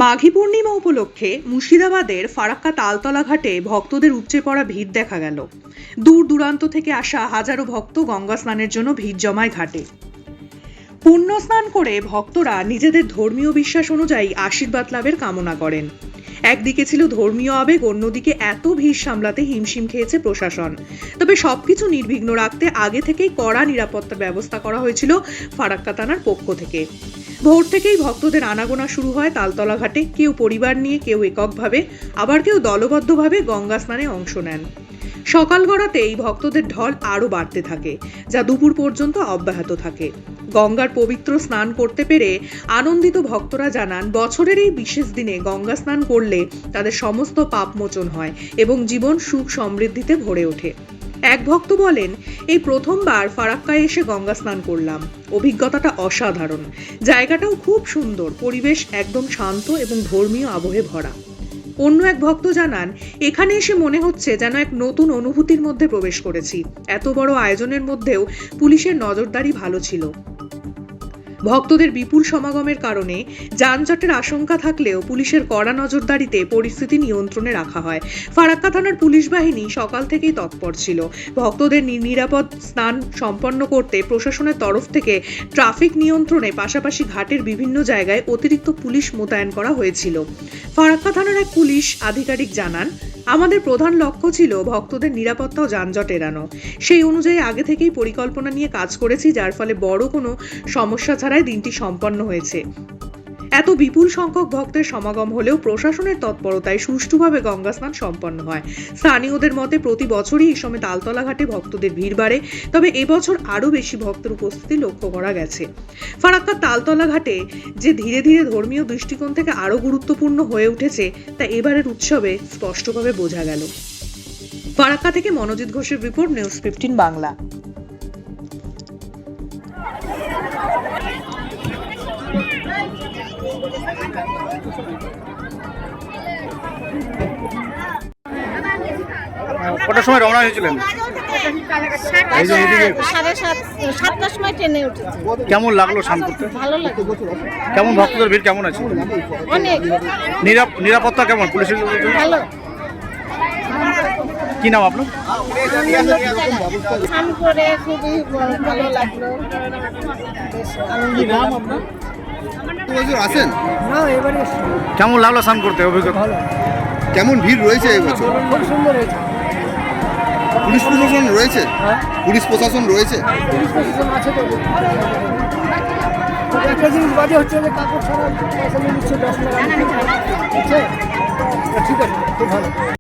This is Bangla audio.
মাঘী পূর্ণিমা উপলক্ষে মুর্শিদাবাদের ফারাক্কা তালতলা ঘাটে ভক্তদের উপচে পড়া ভিড় দেখা গেল। দূর দূরান্ত থেকে আসা হাজারো ভক্ত গঙ্গা স্নানের জন্য ভিড় জমায় ঘাটে। পুণ্য স্নান করে ভক্তরা নিজেদের ধর্মীয় বিশ্বাস অনুযায়ী আশীর্বাদ লাভের কামনা করেন। একদিকে ছিল ধর্মীয় আবেগ, অন্যদিকে এত ভিড় সামলাতে হিমশিম খেয়েছে প্রশাসন। তবে সবকিছু নির্বিঘ্ন রাখতে আগে থেকেই কড়া নিরাপত্তার ব্যবস্থা করা হয়েছিল ফারাক্কা থানার পক্ষ থেকে। ভোর থেকেই ভক্তদের আনাগোনা শুরু হয় তালতলা ঘাটে। কেউ পরিবার নিয়ে, কেউ এককভাবে, আবার কেউ দলবদ্ধভাবে গঙ্গা স্নানে অংশ নেন। সকাল গড়াতেই ভক্তদের ঢল আরও বাড়তে থাকে, যা দুপুর পর্যন্ত অব্যাহত থাকে। গঙ্গার পবিত্র স্নান করতে পেরে আনন্দিত ভক্তরা জানান, বছরের এই বিশেষ দিনে গঙ্গা স্নান করলে তাদের সমস্ত পাপ মোচন হয় এবং জীবন সুখ সমৃদ্ধিতে ভরে ওঠে। এক ভক্ত বলেন, এই প্রথমবার ফারাক্কায় এসে গঙ্গা স্নান করলাম। অভিজ্ঞতাটা অসাধারণ। জায়গাটাও খুব সুন্দর, পরিবেশ একদম শান্ত এবং ধর্মীয় আবহে ভরা। অন্য এক ভক্ত জানান, এখানে এসে মনে হচ্ছে যেন এক নতুন অনুভূতির মধ্যে প্রবেশ করেছি। এত বড় আয়োজনের মধ্যেও পুলিশের নজরদারি ভালো ছিল। ভক্তদের বিপুল সমাগমের কারণে যানজটের আশঙ্কা থাকলেও পুলিশের কড়া নজরদারিতে পরিস্থিতি নিয়ন্ত্রণে রাখা হয়। ফারাক্কা থানার পুলিশ বাহিনী সকাল থেকেই তৎপর ছিল। ভক্তদের নিরাপদ স্নান সম্পন্ন করতে প্রশাসনের তরফ থেকে ট্রাফিক নিয়ন্ত্রণে পাশাপাশি ঘাটের বিভিন্ন জায়গায় অতিরিক্ত পুলিশ মোতায়েন করা হয়েছিল। ফারাক্কা থানার এক পুলিশ আধিকারিক জানান, আমাদের প্রধান লক্ষ্য ছিল ভক্তদের নিরাপত্তা ও যানজট এড়ানো। সেই অনুযায়ী আগে থেকেই পরিকল্পনা নিয়ে কাজ করেছি, যার ফলে বড় কোনো সমস্যা ছাড়াই দিনটি সম্পন্ন হয়েছে। এত বিপুল সংখ্যক ভক্তের সমাগম হলেও প্রশাসনের তৎপরতায় সুষ্ঠুভাবে গঙ্গা স্নান সম্পন্ন হয়। স্থানীয়দের মতে প্রতি বছরই এই সময় তালতলা ঘাটে ভক্তদের ভিড় বাড়ে, তবে এবছর আরও বেশি ভক্তের উপস্থিতি লক্ষ্য করা গেছে। ফারাক্কার তালতলা ঘাটে যে ধীরে ধীরে ধর্মীয় দৃষ্টিকোণ থেকে আরও গুরুত্বপূর্ণ হয়ে উঠেছে, তা এবারের উৎসবে স্পষ্টভাবে বোঝা গেল। ফারাক্কা থেকে মনোজিৎ ঘোষের রিপোর্ট, নিউজ 15 বাংলা। কটার সময় রওনা হয়েছিলেন? সাতটার সময় ট্রেনে উঠেছি। কেমন লাগলো স্নান করতে? ভালো লাগে। কেমন ভক্তদের ভিড় কেমন আছে? অনেক নিরাপত্তা কেমন পুলিশের? ভালো। কি নাম আপনার? স্নান করে খুবই ভালো লাগলো। আসেন না এবারে কেমন লাগলো স্নান করতে? অভিজ্ঞতা কেমন ভিড় রয়েছে এবছর? খুব সুন্দর হয়েছে। পুলিশ প্রশাসন রয়েছে? পুলিশ প্রশাসন রয়েছে? পুলিশ প্রশাসন আছে তো। একটা জিনিস বাজে হচ্ছে যে কাপড় ছাড়া পয়সা নিয়ে নিচ্ছে 10 টাকা। ঠিক আছে, খুব ভালো।